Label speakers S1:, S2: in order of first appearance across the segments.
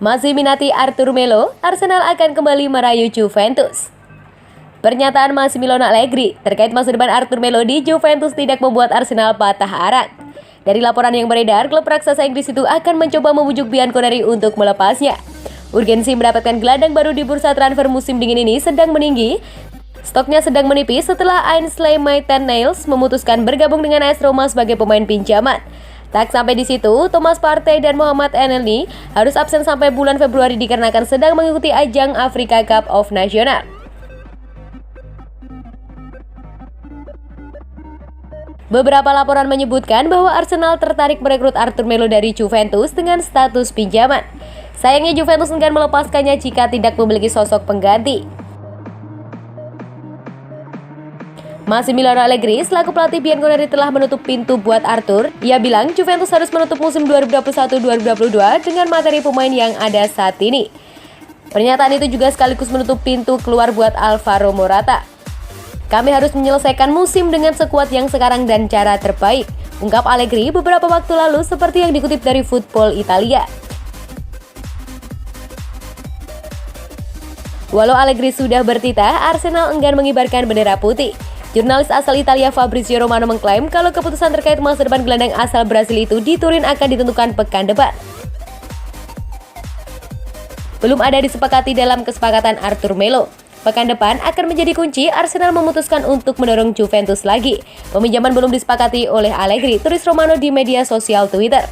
S1: Masih minati Arthur Melo, Arsenal akan kembali merayu Juventus. Pernyataan Massimiliano Allegri terkait masa depan Arthur Melo di Juventus tidak membuat Arsenal patah arang. Dari laporan yang beredar, klub raksasa Inggris itu akan mencoba membujuk Bianconeri untuk melepasnya. Urgensi mendapatkan gelandang baru di bursa transfer musim dingin ini sedang meninggi. Stoknya sedang menipis setelah Ainsley Maitland-Niles memutuskan bergabung dengan AS Roma sebagai pemain pinjaman. Tak sampai di situ, Thomas Partey dan Mohamed Elneny harus absen sampai bulan Februari dikarenakan sedang mengikuti ajang Africa Cup of Nations. Beberapa laporan menyebutkan bahwa Arsenal tertarik merekrut Arthur Melo dari Juventus dengan status pinjaman. Sayangnya Juventus enggan melepaskannya jika tidak memiliki sosok pengganti. Massimiliano Allegri selaku pelatih Bianconeri telah menutup pintu buat Arthur. Ia bilang Juventus harus menutup musim 2021-2022 dengan materi pemain yang ada saat ini. Pernyataan itu juga sekaligus menutup pintu keluar buat Alvaro Morata. Kami harus menyelesaikan musim dengan sekuat yang sekarang dan cara terbaik, ungkap Allegri beberapa waktu lalu seperti yang dikutip dari Football Italia. Walau Allegri sudah bertitah, Arsenal enggan mengibarkan bendera putih. Jurnalis asal Italia Fabrizio Romano mengklaim kalau keputusan terkait masa depan gelandang asal Brasil itu di Turin akan ditentukan pekan depan. Belum ada disepakati dalam kesepakatan Arthur Melo. Pekan depan akan menjadi kunci Arsenal memutuskan untuk mendorong Juventus lagi. Peminjaman belum disepakati oleh Allegri, tulis Romano di media sosial Twitter.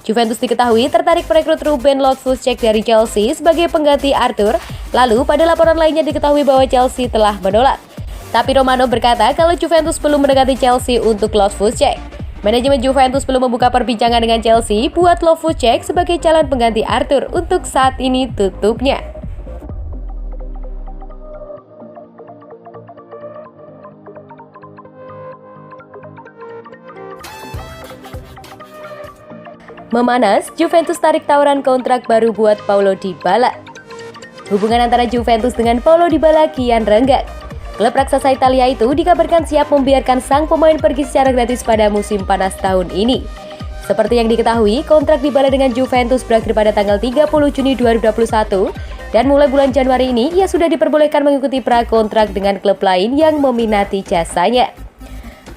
S1: Juventus diketahui tertarik merekrut Ruben Loftus-Cheek dari Chelsea sebagai pengganti Arthur. Lalu pada laporan lainnya diketahui bahwa Chelsea telah menolak. Tapi Romano berkata kalau Juventus belum mendekati Chelsea untuk Loftus-Cheek. Manajemen Juventus belum membuka perbincangan dengan Chelsea buat Loftus-Cheek sebagai calon pengganti Arthur untuk saat ini tutupnya. Memanas, Juventus tarik tawaran kontrak baru buat Paulo Dybala. Hubungan antara Juventus dengan Paulo Dybala kian renggang. Klub raksasa Italia itu dikabarkan siap membiarkan sang pemain pergi secara gratis pada musim panas tahun ini. Seperti yang diketahui, kontrak Dybala dengan Juventus berakhir pada tanggal 30 Juni 2021 dan mulai bulan Januari ini ia sudah diperbolehkan mengikuti prakontrak dengan klub lain yang meminati jasanya.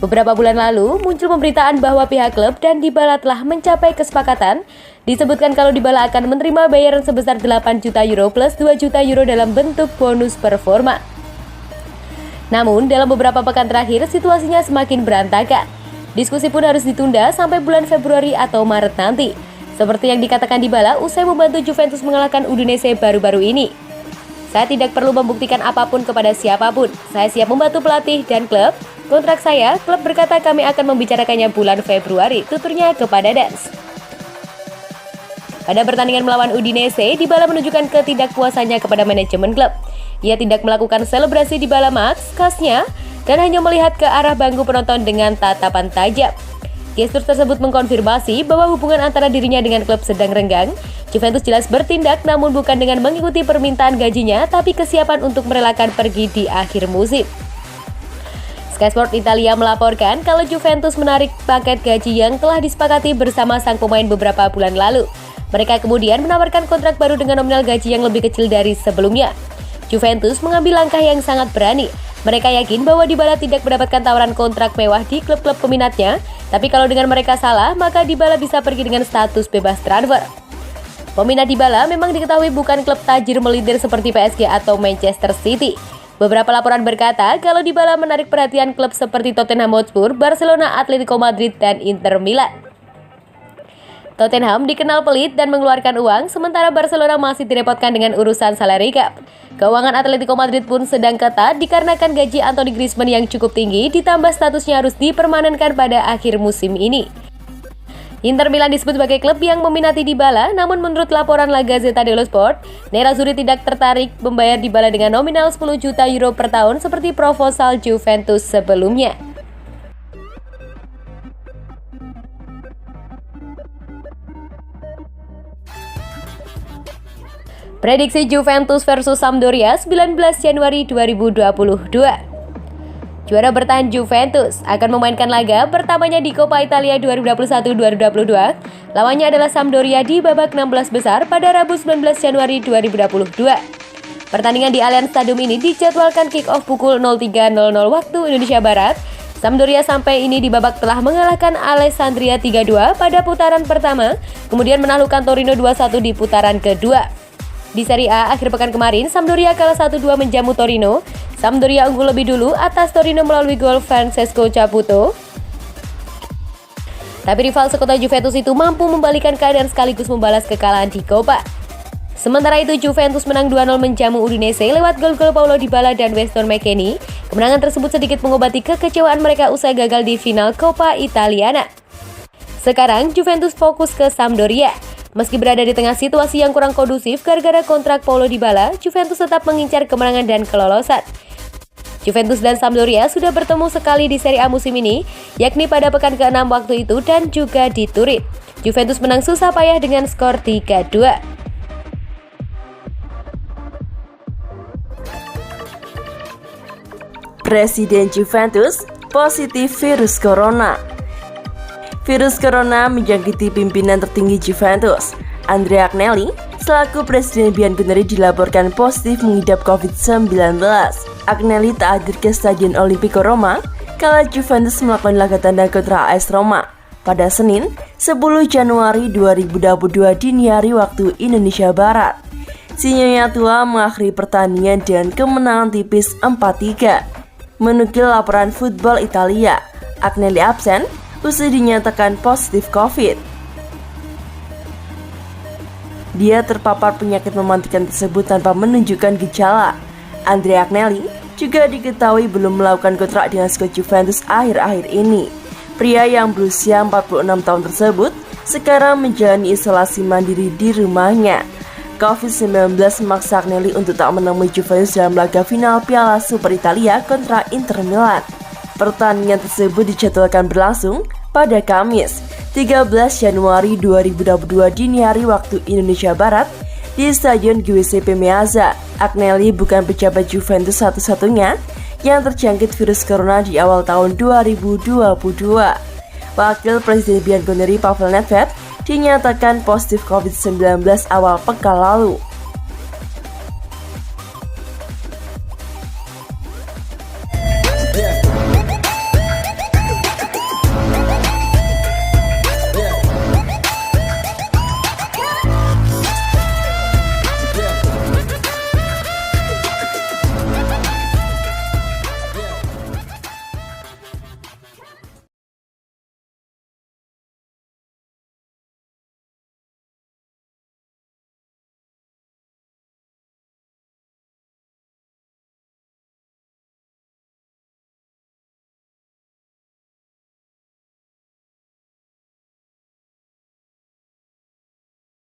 S1: Beberapa bulan lalu, muncul pemberitaan bahwa pihak klub dan Dybala telah mencapai kesepakatan. Disebutkan kalau Dybala akan menerima bayaran sebesar 8 juta euro plus 2 juta euro dalam bentuk bonus performa. Namun, dalam beberapa pekan terakhir, situasinya semakin berantakan. Diskusi pun harus ditunda sampai bulan Februari atau Maret nanti. Seperti yang dikatakan Dybala usai membantu Juventus mengalahkan Udinese baru-baru ini. Saya tidak perlu membuktikan apapun kepada siapapun. Saya siap membantu pelatih dan klub. Kontrak saya, klub berkata kami akan membicarakannya bulan Februari, tuturnya kepada Dance. Pada pertandingan melawan Udinese, Dybala menunjukkan ketidakpuasannya kepada manajemen klub. Ia tidak melakukan selebrasi Dybala Max khasnya dan hanya melihat ke arah bangku penonton dengan tatapan tajam. Gestur tersebut mengkonfirmasi bahwa hubungan antara dirinya dengan klub sedang renggang. Juventus jelas bertindak namun bukan dengan mengikuti permintaan gajinya, tapi kesiapan untuk merelakan pergi di akhir musim. Sky Sport Italia melaporkan kalau Juventus menarik paket gaji yang telah disepakati bersama sang pemain beberapa bulan lalu. Mereka kemudian menawarkan kontrak baru dengan nominal gaji yang lebih kecil dari sebelumnya. Juventus mengambil langkah yang sangat berani. Mereka yakin bahwa Dybala tidak mendapatkan tawaran kontrak mewah di klub-klub peminatnya, tapi kalau dengan mereka salah, maka Dybala bisa pergi dengan status bebas transfer. Peminat Dybala memang diketahui bukan klub tajir melintir seperti PSG atau Manchester City. Beberapa laporan berkata kalau Dybala menarik perhatian klub seperti Tottenham Hotspur, Barcelona, Atletico Madrid, dan Inter Milan. Tottenham dikenal pelit dan mengeluarkan uang, sementara Barcelona masih direpotkan dengan urusan salary cap. Keuangan Atletico Madrid pun sedang ketat dikarenakan gaji Anthony Griezmann yang cukup tinggi, ditambah statusnya harus dipermanenkan pada akhir musim ini. Inter Milan disebut sebagai klub yang meminati Dybala, namun menurut laporan La Gazzetta dello Sport, Nerazzurri tidak tertarik membayar Dybala dengan nominal 10 juta euro per tahun seperti proposal Juventus sebelumnya. Prediksi Juventus versus Sampdoria 19 Januari 2022. Juara bertahan Juventus akan memainkan laga pertamanya di Coppa Italia 2021-2022. Lawannya adalah Sampdoria di babak 16 besar pada Rabu 19 Januari 2022. Pertandingan di Allianz Stadium ini dijadwalkan kick-off pukul 03.00 waktu Indonesia Barat. Sampdoria sampai ini di babak telah mengalahkan Alessandria 3-2 pada putaran pertama, kemudian menaklukkan Torino 2-1 di putaran kedua. Di Serie A, akhir pekan kemarin, Sampdoria kalah 1-2 menjamu Torino. Sampdoria unggul lebih dulu atas Torino melalui gol Francesco Caputo. Tapi rival sekota Juventus itu mampu membalikan keadaan sekaligus membalas kekalahan di Coppa. Sementara itu, Juventus menang 2-0 menjamu Udinese lewat gol-gol Paulo Dybala dan Weston McKennie. Kemenangan tersebut sedikit mengobati kekecewaan mereka usai gagal di final Coppa Italiana. Sekarang, Juventus fokus ke Sampdoria. Meski berada di tengah situasi yang kurang kondusif gara-gara kontrak Paulo Dybala, Juventus tetap mengincar kemenangan dan kelolosan. Juventus dan Sampdoria sudah bertemu sekali di Serie A musim ini, yakni pada pekan ke-6 waktu itu dan juga di Turin. Juventus menang susah payah dengan skor 3-2.
S2: Presiden Juventus positif virus corona. Virus corona menjangkiti pimpinan tertinggi Juventus. Andrea Agnelli selaku Presiden Bianconeri dilaporkan positif mengidap COVID-19. Agnelli tak hadir ke Stadion Olimpico Roma kala Juventus melakukan laga tandang kontra AS Roma pada Senin 10 Januari 2022 dini hari waktu Indonesia Barat. Si Nyonya Tua mengakhiri pertandingan dengan kemenangan tipis 4-3. Menukil laporan Football Italia, Agnelli absen usai dinyatakan positif COVID. Dia terpapar penyakit mematikan tersebut tanpa menunjukkan gejala. Andrea Agnelli juga diketahui belum melakukan kontrak dengan skuad Juventus akhir-akhir ini. Pria yang berusia 46 tahun tersebut sekarang menjalani isolasi mandiri di rumahnya. COVID-19 memaksa Agnelli untuk tak menemui Juventus dalam laga final Piala Super Italia kontra Inter Milan. Pertandingan tersebut dijadwalkan berlangsung pada Kamis 13 Januari 2022 dini hari waktu Indonesia Barat di Stadion Giuseppe Meazza. Agnelli bukan pejabat Juventus satu-satunya yang terjangkit virus corona di awal tahun 2022. Wakil Presiden Bianconeri Pavel Nedved dinyatakan positif COVID-19 awal pekan lalu.